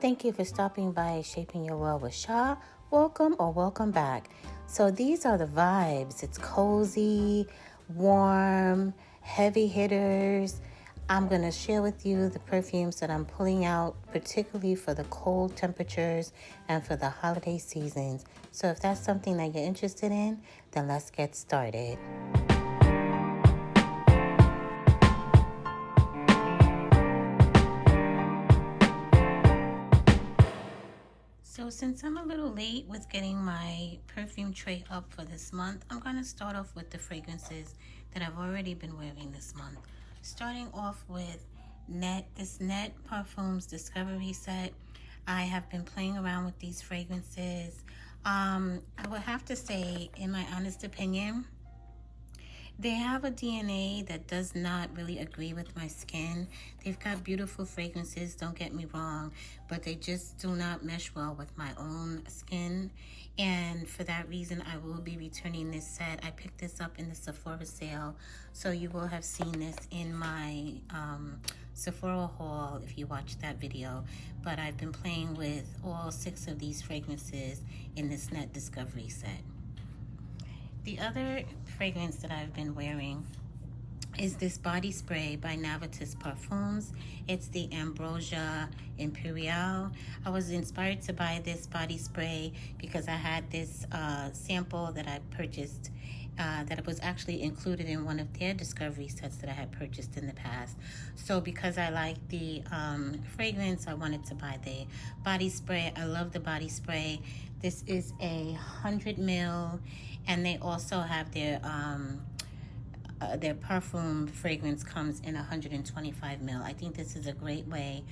Thank you for stopping by Shaping Your World with Sha. Welcome or welcome back. So these are the vibes. It's cozy, warm, heavy hitters. I'm going to share with you the perfumes that I'm pulling out, particularly for the cold temperatures and for the holiday seasons. So if that's something that you're interested in, then let's get started. So since I'm a little late with getting my perfume tray up for this month, I'm going to start off with the fragrances that I've already been wearing this month. Starting off with Nette, this Nette Perfumes Discovery Set. I have been playing around with these fragrances. I would have to say, in my honest opinion, they have a DNA that does not really agree with my skin. They've got beautiful fragrances, don't get me wrong, but they just do not mesh well with my own skin. And for that reason, I will be returning this set. I picked this up in the Sephora sale, so you will have seen this in my Sephora haul if you watched that video. But I've been playing with all 6 of these fragrances in this Nette Discovery set. The other fragrance that I've been wearing is this body spray by Navitus Parfums. It's the Ambrosia Imperiale. I was inspired to buy this body spray because I had this sample that I purchased that was actually included in one of their discovery sets that I had purchased in the past. So because I like the fragrance, I wanted to buy the body spray. I love the body spray. This is 100 ml, and they also have their perfume fragrance comes in 125 ml. I think this is a great way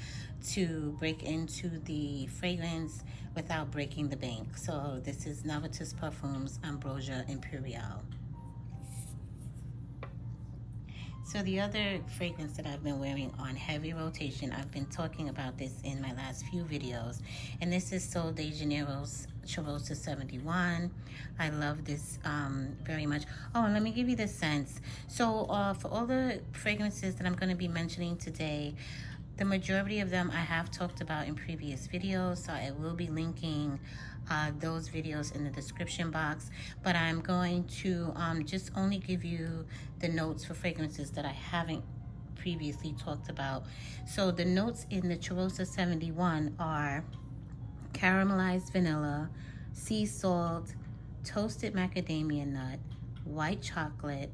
to break into the fragrance without breaking the bank. So this is Navitus Parfums Ambrosia Imperiale. So the other fragrance that I've been wearing on heavy rotation, I've been talking about this in my last few videos, and this is Sol de Janeiro's Cheirosa 71. I love this very much. Oh, and let me give you the scents. So for all the fragrances that I'm going to be mentioning today, the majority of them I have talked about in previous videos, so I will be linking those videos in the description box, but I'm going to just only give you the notes for fragrances that I haven't previously talked about. So the notes in the Cheirosa 71 are caramelized vanilla, sea salt, toasted macadamia nut, white chocolate,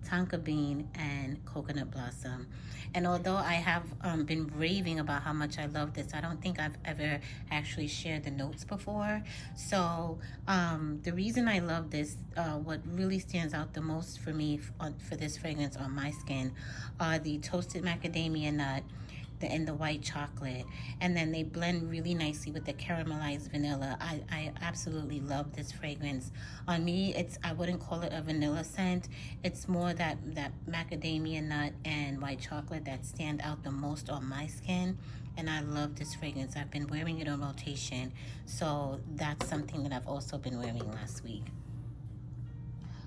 tonka bean, and coconut blossom. And although I have been raving about how much I love this, I don't think I've ever actually shared the notes before. So the reason I love this, what really stands out the most for me for this fragrance on my skin are the toasted macadamia nut and the white chocolate, and then they blend really nicely with the caramelized vanilla. I absolutely love this fragrance. On me, I wouldn't call it a vanilla scent. It's more that macadamia nut and white chocolate that stand out the most on my skin, and I love this fragrance. I've been wearing it on rotation, so that's something that I've also been wearing last week.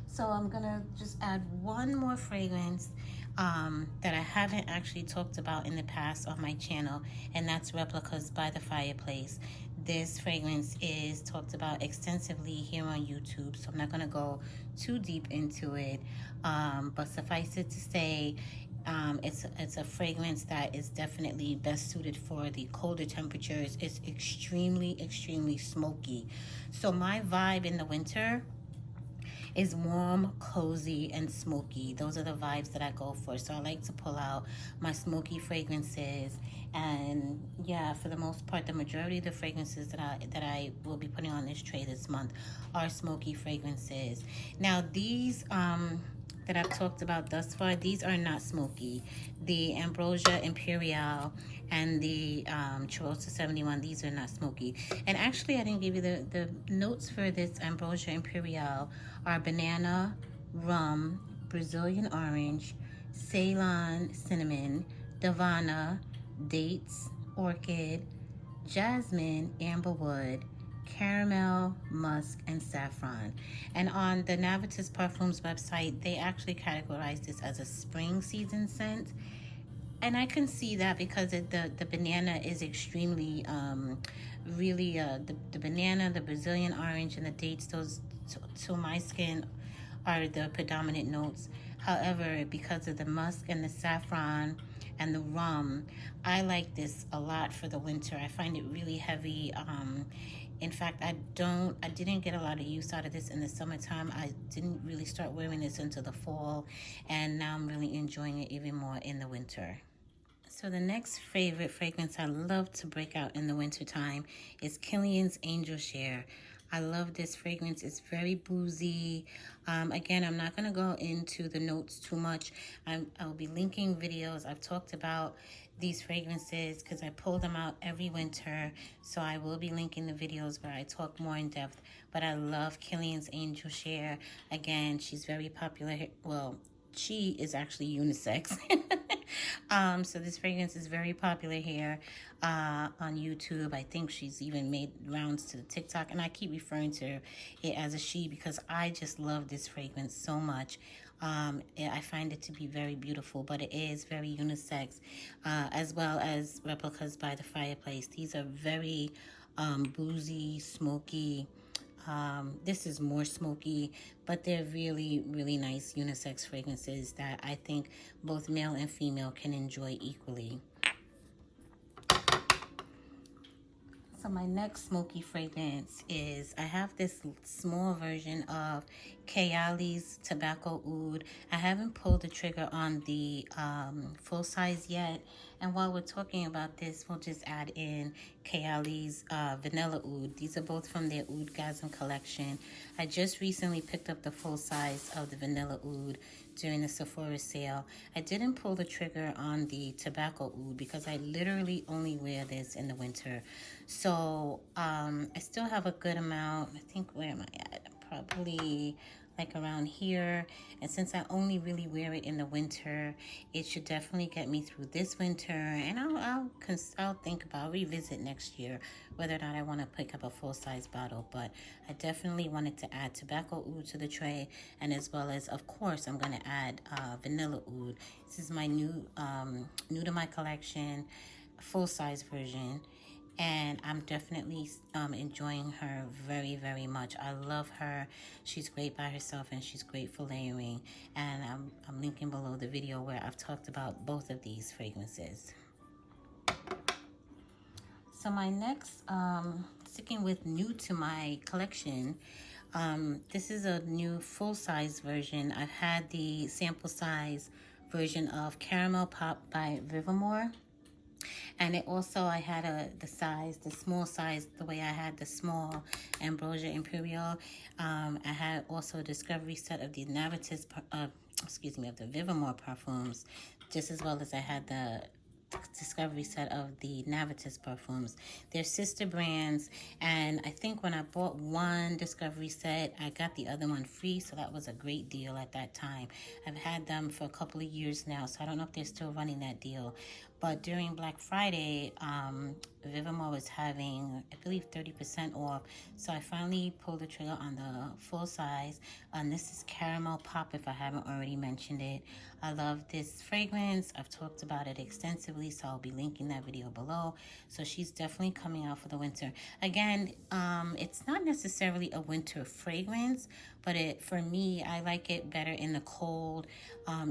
So I'm gonna just add one more fragrance that I haven't actually talked about in the past on my channel, and that's Replicas by the Fireplace. This fragrance is talked about extensively here on YouTube, so I'm not gonna go too deep into it, but suffice it to say, it's a fragrance that is definitely best suited for the colder temperatures. It's extremely smoky. So my vibe in the winter is warm, cozy, and smoky. Those are the vibes that I go for. So I like to pull out my smoky fragrances, and yeah, for the most part, the majority of the fragrances that I will be putting on this tray this month are smoky fragrances. Now these that I've talked about thus far, these are not smoky. The Ambrosia Imperiale and the Cheirosa 71, these are not smoky. And actually, I didn't give you the notes for this Ambrosia Imperiale are banana, rum, Brazilian orange, Ceylon cinnamon, Davana, dates, orchid, jasmine, amberwood, caramel, musk, and saffron. And on the Navitus Parfums website, they actually categorize this as a spring season scent. And I can see that because the banana is extremely, really, the banana, the Brazilian orange, and the dates, those to my skin are the predominant notes. However, because of the musk and the saffron and the rum, I like this a lot for the winter. I find it really heavy. In fact, I didn't get a lot of use out of this in the summertime. I didn't really start wearing this until the fall, and now I'm really enjoying it even more in the winter. So the next favorite fragrance I love to break out in the wintertime is Kilian's Angel Share. I love this fragrance. It's very boozy. Again, I'm not going to go into the notes too much. I'll be linking videos. I've talked about these fragrances because I pull them out every winter. So I will be linking the videos where I talk more in depth. But I love Kilian's Angel Share. Again, she's very popular. Well, she is actually unisex. So this fragrance is very popular here on YouTube. I think she's even made rounds to the TikTok, and I keep referring to it as a she because I just love this fragrance so much. I find it to be very beautiful, but it is very unisex, as well as Replicas by the Fireplace. These are very boozy, smoky. This is more smoky, but they're really, really nice unisex fragrances that I think both male and female can enjoy equally. So my next smoky fragrance is, I have this small version of Kayali's Tobacco Oud. I haven't pulled the trigger on the full size yet. And while we're talking about this, we'll just add in Kayali's Vanilla Oud. These are both from their Oudgasm collection. I just recently picked up the full size of the Vanilla Oud during the Sephora sale. I didn't pull the trigger on the Tobacco Oud because I literally only wear this in the winter. So I still have a good amount. I think, where am I at? Probably like around here. And since I only really wear it in the winter, it should definitely get me through this winter. And I'll think about, revisit next year whether or not I want to pick up a full-size bottle. But I definitely wanted to add Tobacco Oud to the tray, and as well as, of course, I'm going to add Vanilla Oud. This is my new to my collection, full-size version. And I'm definitely enjoying her very, very much. I love her. She's great by herself, and she's great for layering. And I'm linking below the video where I've talked about both of these fragrances. So my next, sticking with new to my collection, this is a new full-size version. I've had the sample size version of Caramel Pop by Vivamore. And it also, I had the small size, the way I had the small Ambrosia Imperiale. I had also a discovery set of the Navitas, of the Vivamore perfumes, just as well as I had the discovery set of the Navitas perfumes. They're sister brands, and I think when I bought one discovery set, I got the other one free, so that was a great deal at that time. I've had them for a couple of years now, so I don't know if they're still running that deal. But during Black Friday, Vivamore was having, I believe, 30% off. So I finally pulled the trigger on the full size. This is Caramel Pop, if I haven't already mentioned it. I love this fragrance. I've talked about it extensively, so I'll be linking that video below. So she's definitely coming out for the winter. Again, it's not necessarily a winter fragrance, but for me, I like it better in the cold.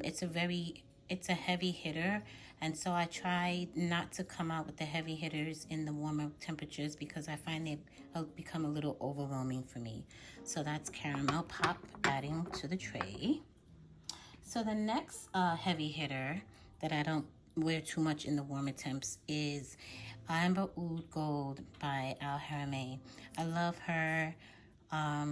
It's a heavy hitter. And so I try not to come out with the heavy hitters in the warmer temperatures because I find they become a little overwhelming for me. So that's Caramel Pop, adding to the tray. So the next heavy hitter that I don't wear too much in the warmer temps is Oud Gold by Althair. I love her. I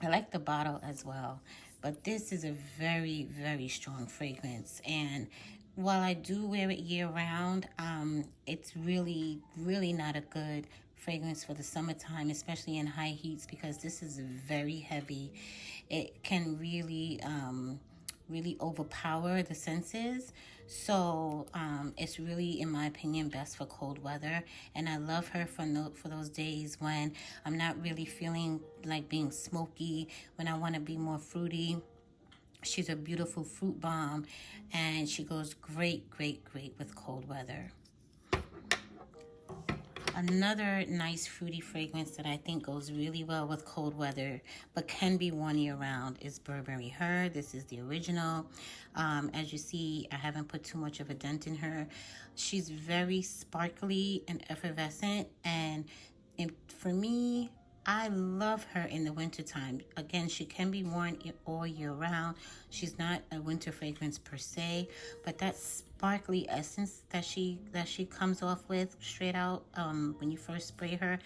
like the bottle as well. But this is a very, very strong fragrance. And while I do wear it year-round, it's really, really not a good fragrance for the summertime, especially in high heats, because this is very heavy. It can really, really overpower the senses. So it's really, in my opinion, best for cold weather. And I love her for those days when I'm not really feeling like being smoky, when I want to be more fruity. She's a beautiful fruit bomb, and she goes great, great, great with cold weather. Another nice fruity fragrance that I think goes really well with cold weather but can be worn year round is Burberry Her. This is the original. As you see, I haven't put too much of a dent in her. She's very sparkly and effervescent, and for me, I love her in the wintertime. Again, she can be worn all year round. She's not a winter fragrance per se, but that sparkly essence that she comes off with straight out when you first spray her,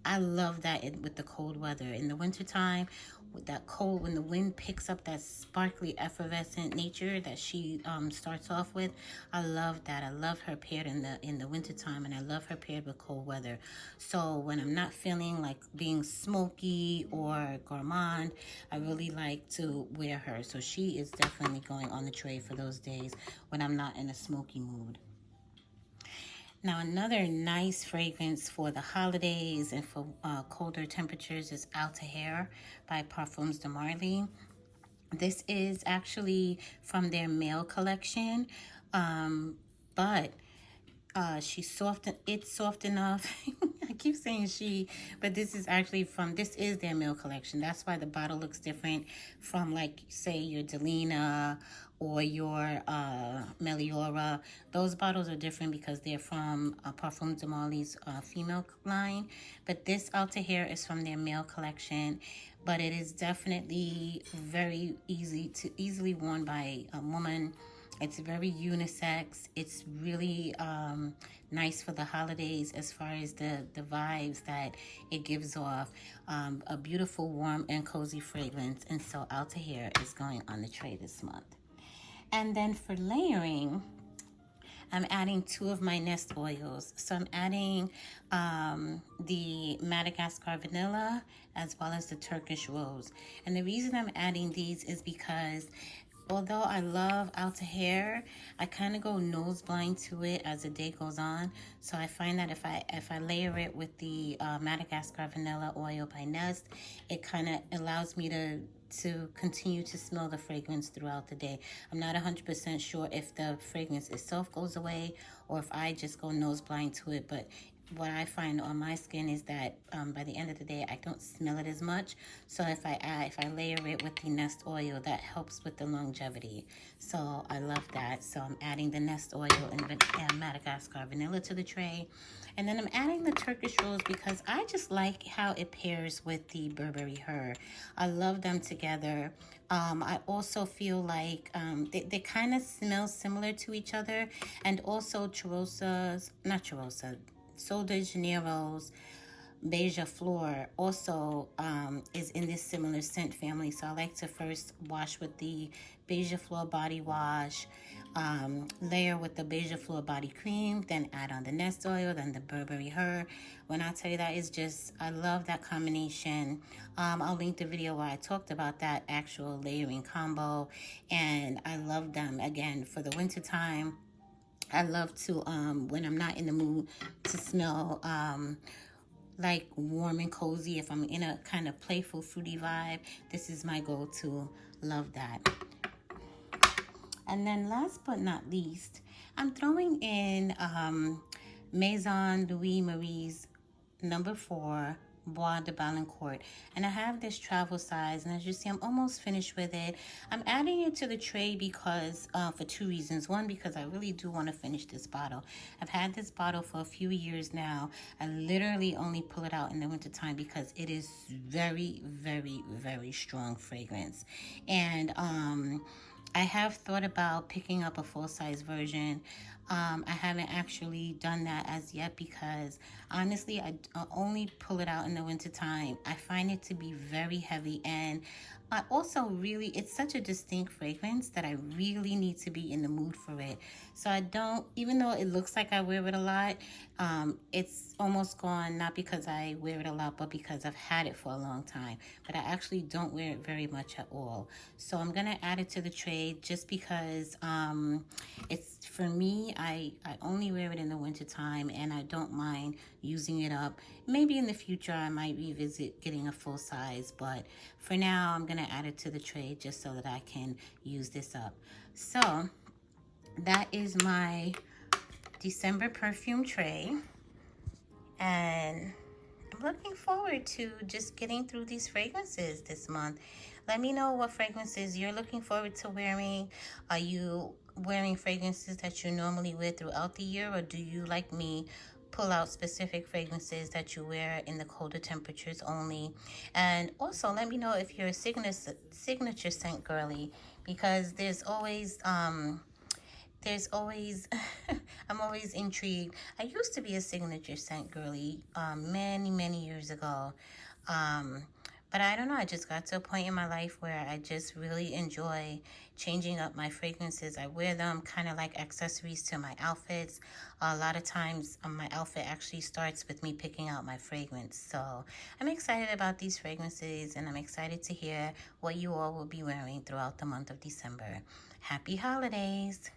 I love that with the cold weather. In the wintertime, with that cold, when the wind picks up that sparkly, effervescent nature that she starts off with, I love that. I love her paired in the wintertime, and I love her paired with cold weather. So when I'm not feeling like being smoky or gourmand, I really like to wear her. So she is definitely going on the tray for those days when I'm not in a smoky mood. Now, another nice fragrance for the holidays and for colder temperatures is Althair by Parfums de Marly. This is actually from their male collection, but she's soft. It's soft enough. I keep saying she, but this is their male collection. That's why the bottle looks different from, like, say, your Delina or your Meliora. Those bottles are different because they're from Parfum de Marly's female line. But this Althair is from their male collection. But it is definitely very easily worn by a woman. It's very unisex. It's really nice for the holidays as far as the vibes that it gives off. A beautiful, warm, and cozy fragrance. And so Althair is going on the tray this month. And then for layering, I'm adding 2 of my Neste oils. So I'm adding the Madagascar Vanilla as well as the Turkish Rose. And the reason I'm adding these is because although I love Althair, I kind of go nose blind to it as the day goes on. So I find that if I layer it with the Madagascar Vanilla Oil by Neste, it kind of allows me to continue to smell the fragrance throughout the day. I'm not 100% sure if the fragrance itself goes away or if I just go nose blind to it, but what I find on my skin is that by the end of the day, I don't smell it as much. So if I layer it with the Neste oil, that helps with the longevity. So I love that. So I'm adding the Neste oil and Madagascar Vanilla to the tray. And then I'm adding the Turkish Rose because I just like how it pairs with the Burberry Her. I love them together. I also feel like they kind of smell similar to each other. And also Sol de Janeiro's Beija Flor also is in this similar scent family. So I like to first wash with the Beija Flor body wash, layer with the Beija Flor body cream, then add on the Neste oil, then the Burberry Her. When I tell you that, it's just, I love that combination. I'll link the video where I talked about that actual layering combo, and I love them. Again, for the winter time, I love to, when I'm not in the mood to smell like warm and cozy, if I'm in a kind of playful, fruity vibe, this is my go-to. Love that. And then last but not least, I'm throwing in Maison Louis Marie's number 4 Bois de Balincourt, and I have this travel size, and as you see, I'm almost finished with it. I'm adding it to the tray because for 2 reasons. One, because I really do want to finish this bottle. I've had this bottle for a few years now. I literally only pull it out in the wintertime because it is very, very, very strong fragrance. And I have thought about picking up a full-size version. I haven't actually done that as yet because honestly, I only pull it out in the wintertime. I find it to be very heavy, and I also really, it's such a distinct fragrance that I really need to be in the mood for it. So I don't, even though it looks like I wear it a lot, it's almost gone, not because I wear it a lot, but because I've had it for a long time. But I actually don't wear it very much at all. So I'm going to add it to the tray just because it's, for for me, I only wear it in the winter time, and I don't mind using it up. Maybe in the future I might revisit getting a full size, but for now I'm gonna add it to the tray just so that I can use this up. So that is my December perfume tray, and I'm looking forward to just getting through these fragrances this month. Let me know what fragrances you're looking forward to wearing. Are you wearing fragrances that you normally wear throughout the year, or do you, like me, pull out specific fragrances that you wear in the colder temperatures only? And also let me know if you're a signature scent girly, because there's always I'm always intrigued. I used to be a signature scent girly many years ago, but I don't know, I just got to a point in my life where I just really enjoy changing up my fragrances. I wear them kind of like accessories to my outfits. A lot of times my outfit actually starts with me picking out my fragrance. So I'm excited about these fragrances, and I'm excited to hear what you all will be wearing throughout the month of December. Happy holidays!